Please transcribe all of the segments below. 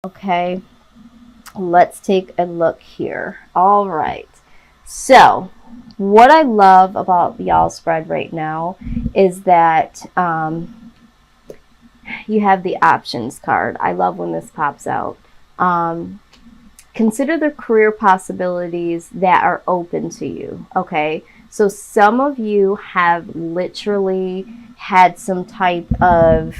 Okay, let's take a look here. All right. So, what I love about y'all spread right now is that you have the options card. I love when this pops out. Um, Consider the career possibilities that are open to you. Okay. So, some of you have literally had some type of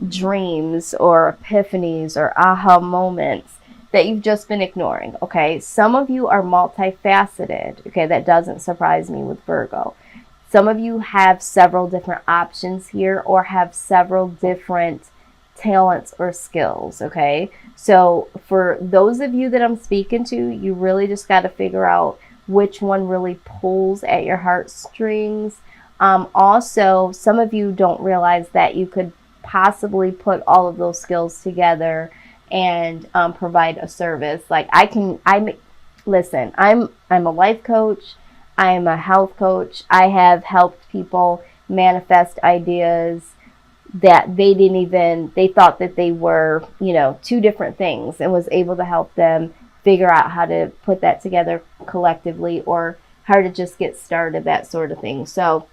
dreams or epiphanies or aha moments that you've just been ignoring. Okay. Some of you are multifaceted. Okay. That doesn't surprise me with Virgo. Some of you have several different options here or have several different talents or skills. Okay. So for those of you that I'm speaking to, you really just got to figure out which one really pulls at your heartstrings. Also, some of you don't realize that you could possibly put all of those skills together and provide a service. Like listen, I'm a life coach. I'm a health coach. I have helped people manifest ideas that they thought that they were, two different things, and was able to help them figure out how to put that together collectively or how to just get started, that sort of thing. So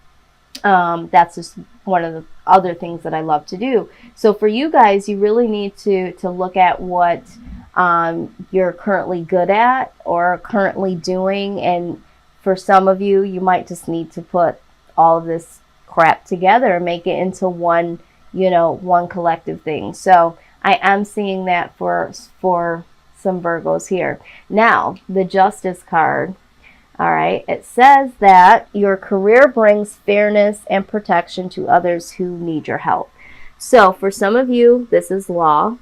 that's just one of the other things that I love to do. So for you guys, you really need to look at what you're currently good at or currently doing. And for some of you, you might just need to put all of this crap together and make it into one, one collective thing. So I am seeing that for some Virgos here. Now, the Justice card. All right. It says that your career brings fairness and protection to others who need your help. So for some of you, this is law.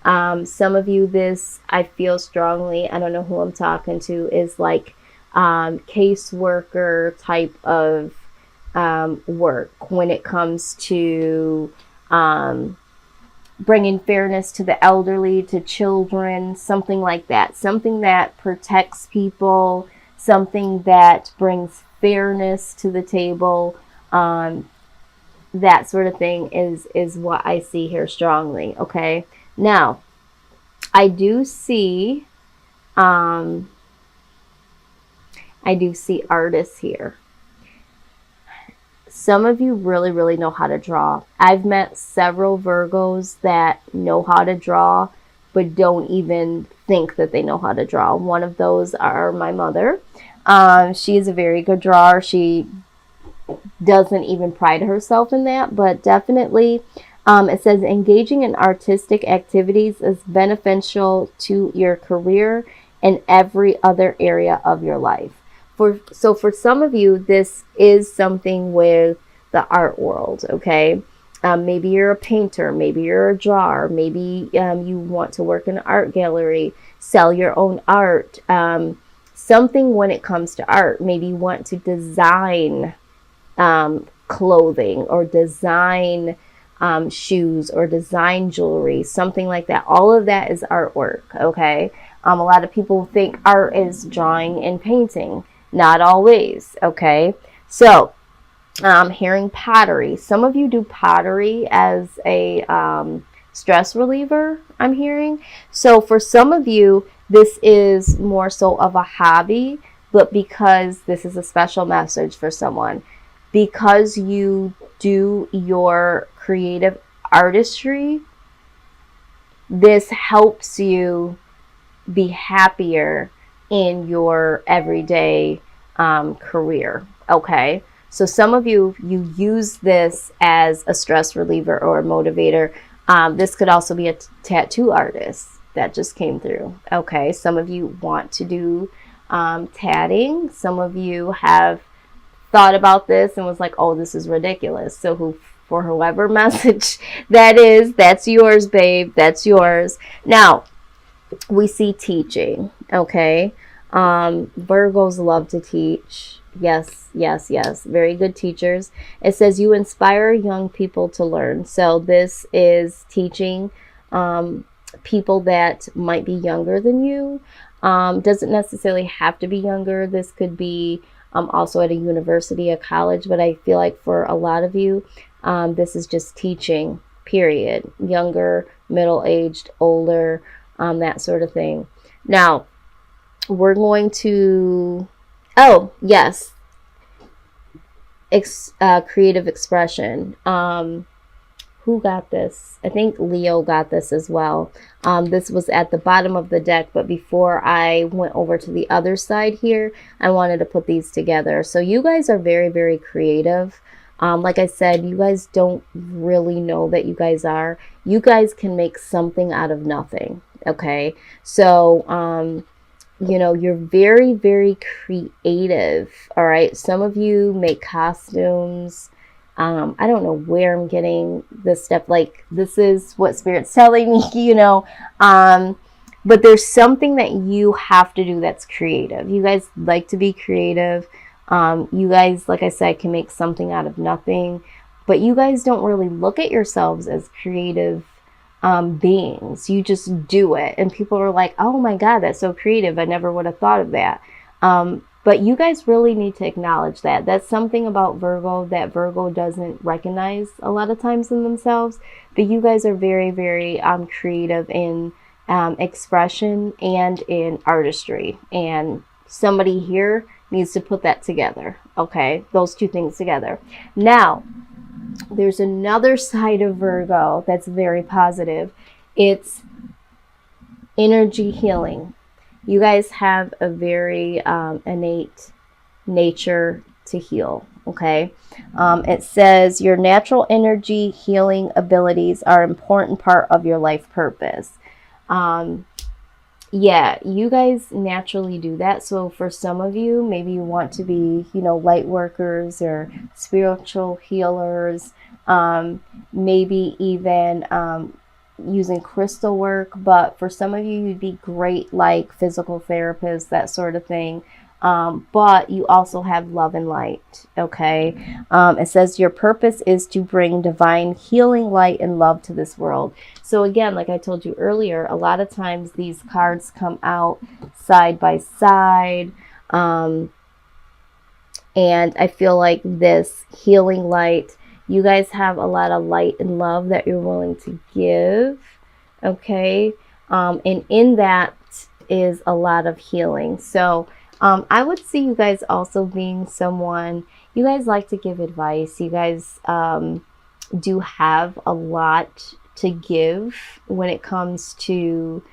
Some of you, this, I feel strongly, I don't know who I'm talking to, is like caseworker type of work when it comes to bringing fairness to the elderly, to children, something like that. Something that protects people, something that brings fairness to the table. That sort of thing is what I see here strongly. Okay. Now, I do see artists here. Some of you really, really know how to draw. I've met several Virgos that know how to draw, but don't even think that they know how to draw. One of those are my mother. She is a very good drawer. She doesn't even pride herself in that, but definitely it says engaging in artistic activities is beneficial to your career and every other area of your life. So for some of you, this is something with the art world, okay? Maybe you're a painter, maybe you're a drawer, maybe you want to work in an art gallery, sell your own art, something when it comes to art. Maybe you want to design clothing or design shoes or design jewelry, something like that. All of that is artwork, okay? A lot of people think art is drawing and painting. Not always, okay? So, hearing pottery. Some of you do pottery as a stress reliever, I'm hearing. So for some of you, this is more so of a hobby, but because this is a special message for someone, because you do your creative artistry, this helps you be happier in your everyday career. Okay. So some of you use this as a stress reliever or a motivator. This could also be a tattoo artist that just came through. Okay. Some of you want to do tatting. Some of you have thought about this and was like, oh, this is ridiculous. So for whoever message that is, that's yours, babe. That's yours. Now, we see teaching, okay? Virgos love to teach. Yes, yes, yes. Very good teachers. It says you inspire young people to learn. So this is teaching people that might be younger than you. Doesn't necessarily have to be younger. This could be also at a university, a college, but I feel like for a lot of you, this is just teaching, period. Younger middle-aged, older, that sort of thing. Now, we're going to, oh, yes, creative expression. Who got this? I think Leo got this as well. This was at the bottom of the deck, but before I went over to the other side here, I wanted to put these together. So you guys are very, very creative. Like I said, you guys don't really know that you guys are. You guys can make something out of nothing, okay? So, you know, you're very, very creative, all right? Some of you make costumes. I don't know where I'm getting this stuff. Like, this is what Spirit's telling me, you know. But there's something that you have to do that's creative. You guys like to be creative. You guys, like I said, can make something out of nothing. But you guys don't really look at yourselves as creative beings. You just do it. And people are like, oh my God, that's so creative. I never would have thought of that. But you guys really need to acknowledge that. That's something about Virgo that Virgo doesn't recognize a lot of times in themselves. But you guys are very, very creative in expression and in artistry. And somebody here needs to put that together. Okay, those two things together. Now, there's another side of Virgo that's very positive. It's energy healing. You guys have a very innate nature to heal, okay? It says your natural energy healing abilities are an important part of your life purpose. Yeah, you guys naturally do that. So for some of you, maybe you want to be, you know, light workers or spiritual healers, maybe even using crystal work. But for some of you, you'd be great like physical therapists, that sort of thing. But you also have love and light, okay? It says your purpose is to bring divine healing, light, and love to this world. So again, like I told you earlier, a lot of times these cards come out side by side. And I feel like this healing light, you guys have a lot of light and love that you're willing to give, okay? And in that is a lot of healing. So I would see you guys also being someone, you guys like to give advice. You guys do have a lot to give when it comes to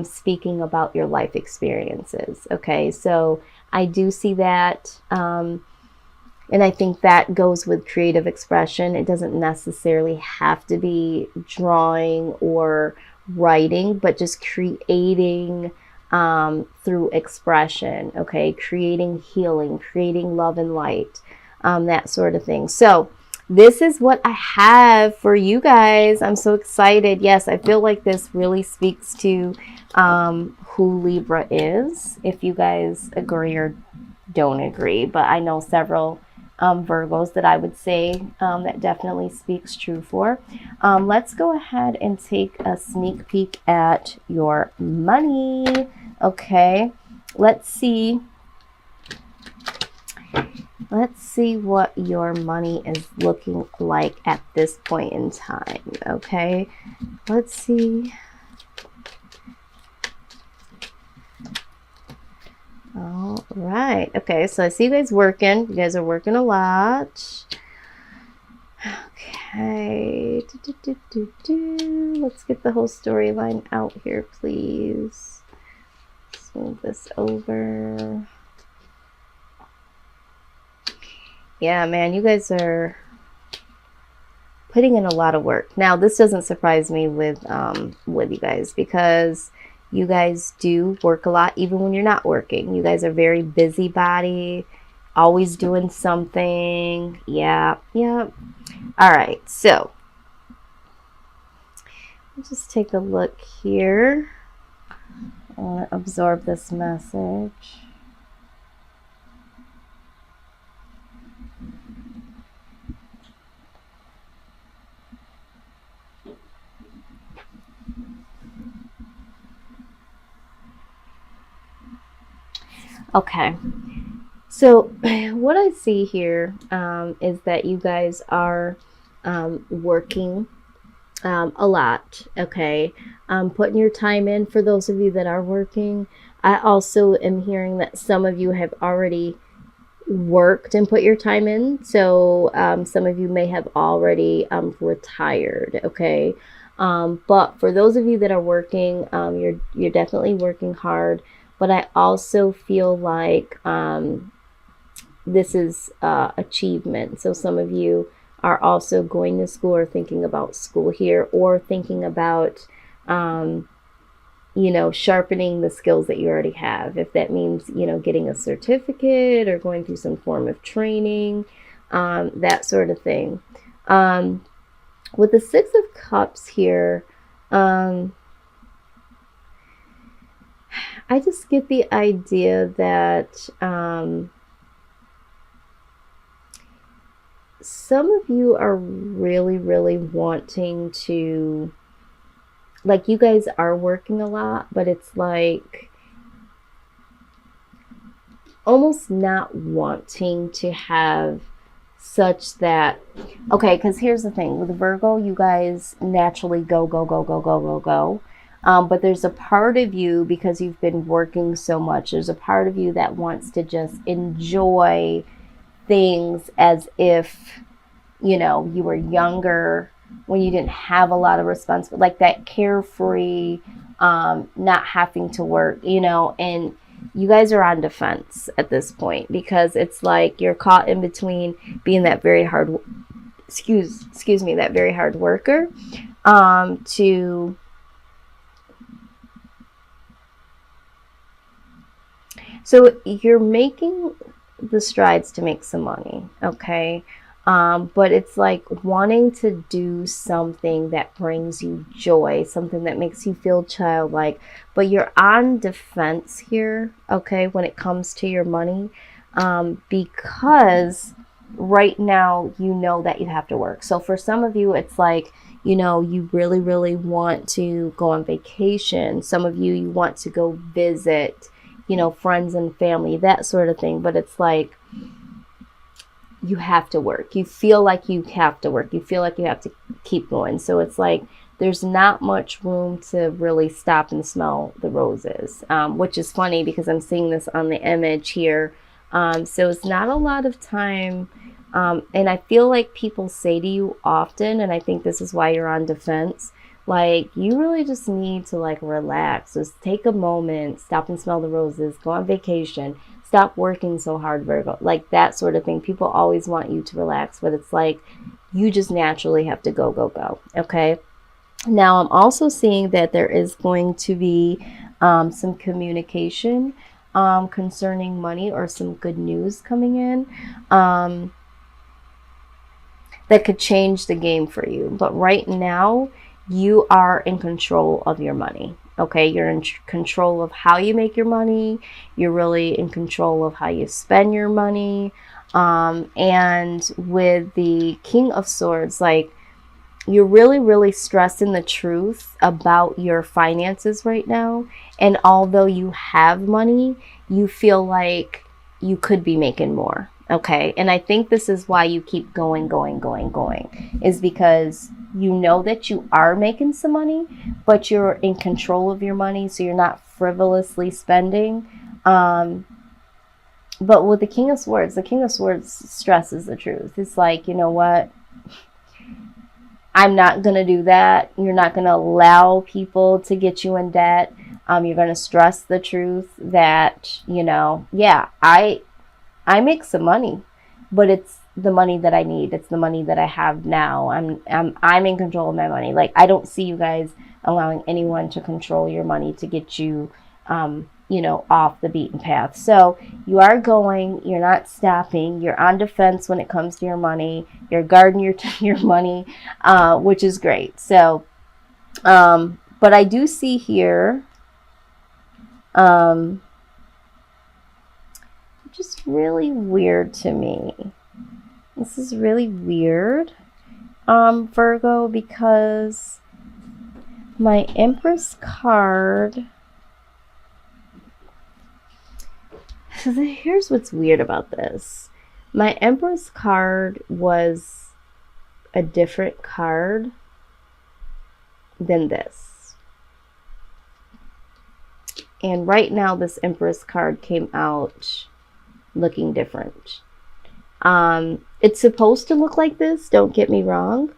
speaking about your life experiences. Okay, so I do see that. And I think that goes with creative expression. It doesn't necessarily have to be drawing or writing, but just creating through expression, okay? Creating healing, creating love and light, that sort of thing. So this is what I have for you guys. I'm so excited. Yes, I feel like this really speaks to who Libra is, if you guys agree or don't agree. But I know several Virgos that I would say that definitely speaks true for. Let's go ahead and take a sneak peek at your money. Okay, let's see what your money is looking like at this point in time. Okay, let's see. All right. Okay, so I see you guys working. You guys are working a lot. Okay. Let's get the whole storyline out here, please. Let's move this over. Yeah, man, you guys are putting in a lot of work. Now, this doesn't surprise me with you guys, because you guys do work a lot even when you're not working. You guys are very busybody, always doing something. Yeah. All right, so let's just take a look here. I want to absorb this message. Okay, so what I see here is that you guys are working a lot, okay? Putting your time in for those of you that are working. I also am hearing that some of you have already worked and put your time in. So some of you may have already retired, okay? But for those of you that are working, you're definitely working hard. But I also feel like this is achievement. So some of you are also going to school or thinking about school here, or thinking about sharpening the skills that you already have. If that means, getting a certificate or going through some form of training, that sort of thing. With the Six of Cups here, I just get the idea that some of you are really, really wanting to, like, you guys are working a lot, but it's like almost not wanting to have such that, okay, because here's the thing with Virgo, you guys naturally go, go, go, go, go, go, go. But there's a part of you, because you've been working so much, there's a part of you that wants to just enjoy things as if, you were younger, when you didn't have a lot of responsibility, like that carefree, not having to work, and you guys are on defense at this point, because it's like you're caught in between being that very hard, that very hard worker, so you're making the strides to make some money, okay? But it's like wanting to do something that brings you joy, something that makes you feel childlike, but you're on defense here, okay, when it comes to your money, because right now you know that you have to work. So for some of you, it's like, you really, really want to go on vacation. Some of you want to go visit, friends and family, that sort of thing. But it's like, you have to work. You feel like you have to work. You feel like you have to keep going. So it's like there's not much room to really stop and smell the roses, which is funny because I'm seeing this on the image here. So it's not a lot of time. And I feel like people say to you often, and I think this is why you're on defense, like, you really just need to, like, relax. Just take a moment, stop and smell the roses, go on vacation, stop working so hard, Virgo, like that sort of thing. People always want you to relax, but it's like you just naturally have to go, go, go. Okay. Now, I'm also seeing that there is going to be some communication concerning money, or some good news coming in that could change the game for you. But right now, you are in control of your money. Okay, you're in control of how you make your money. You're really in control of how you spend your money. And with the King of Swords, like, you're really, really stressing the truth about your finances right now. And although you have money, you feel like you could be making more. Okay, and I think this is why you keep going, going, going, going, is because you know that you are making some money, but you're in control of your money, so you're not frivolously spending. But with the King of Swords stresses the truth. It's like, you know what? I'm not going to do that. You're not going to allow people to get you in debt. You're going to stress the truth that, yeah, I make some money, but it's the money that I need. It's the money that I have now. I'm in control of my money. Like, I don't see you guys allowing anyone to control your money to get you, off the beaten path. So you are going, you're not stopping, you're on defense when it comes to your money, you're guarding your money, which is great. So, but I do see here, just really weird to me. This is really weird, Virgo, because my Empress card, so here's what's weird about this. My Empress card was a different card, than this. And right now this Empress card came out looking different. It's supposed to look like this, don't get me wrong.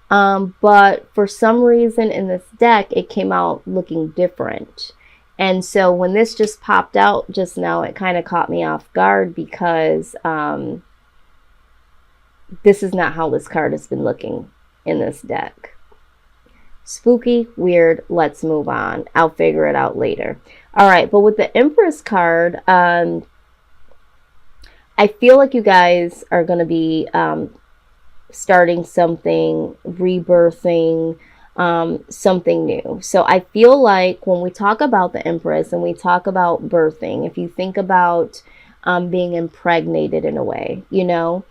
But for some reason in this deck, it came out looking different. And so when this just popped out just now, it kind of caught me off guard because this is not how this card has been looking in this deck. Spooky, weird, let's move on. I'll figure it out later. All right, but with the Empress card, I feel like you guys are going to be starting something, rebirthing, something new. So I feel like when we talk about the Empress and we talk about birthing, if you think about being impregnated in a way, you know,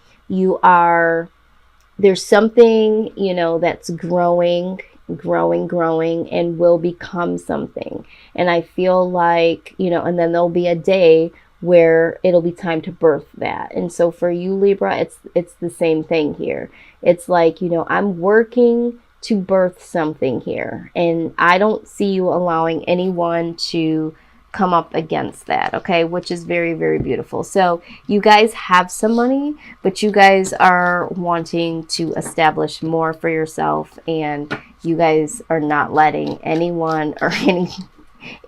there's something, you know, that's growing and will become something. And I feel like, you know, and then there'll be a day where it'll be time to birth that. And so for you, Libra, it's the same thing here. It's like, you know, I'm working to birth something here, and I don't see you allowing anyone to come up against that, okay, which is very, very beautiful. So you guys have some money, but you guys are wanting to establish more for yourself, and you guys are not letting anyone or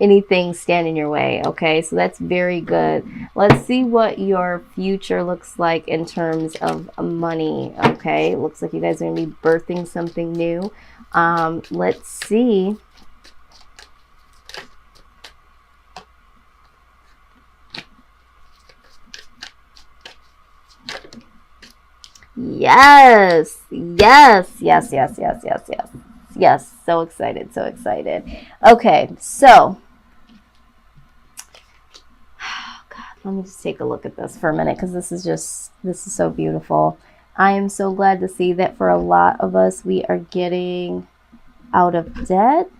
anything stand in your way, okay? So that's very good. Let's see what your future looks like in terms of money, okay? Looks like you guys are going to be birthing something new. Let's see. Yes, yes, yes, yes, yes, yes, yes. Yes, so excited, so excited. Okay, so, oh God, let me just take a look at this for a minute because this is so beautiful. I am so glad to see that for a lot of us, we are getting out of debt.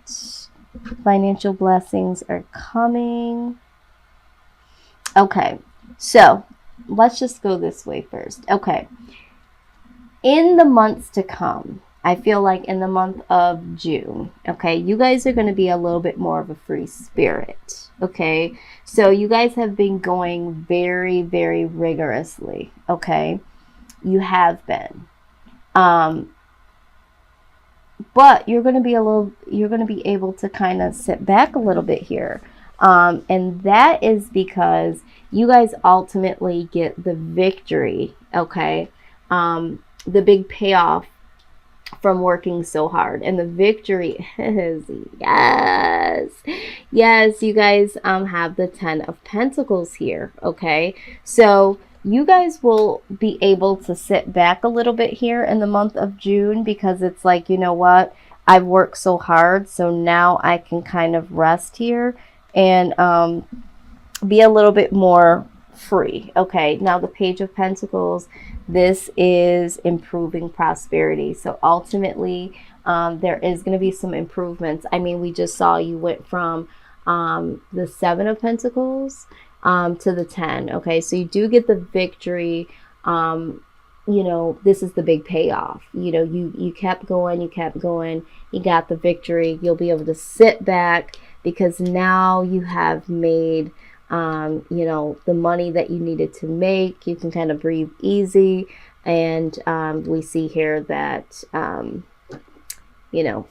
Financial blessings are coming. Okay, so let's just go this way first. Okay, in the months to come, I feel like in the month of June, okay, you guys are going to be a little bit more of a free spirit, okay? So you guys have been going very, very rigorously, okay? You have been. But you're going to be able to kind of sit back a little bit here. And that is because you guys ultimately get the victory, okay? The big payoff from working so hard, and the victory is yes, you guys have the 10 of Pentacles here, okay? So you guys will be able to sit back a little bit here in the month of June because it's like, you know what, I've worked so hard, so now I can kind of rest here and be a little bit more free, okay? Now the Page of Pentacles, this is improving prosperity. So ultimately, there is going to be some improvements. I mean, we just saw you went from the 7 of Pentacles to the 10. Okay, so you do get the victory. You know, this is the big payoff. You know, you kept going, you got the victory. You'll be able to sit back because now you have made you know, the money that you needed to make. You can kind of breathe easy. And we see here that, you know,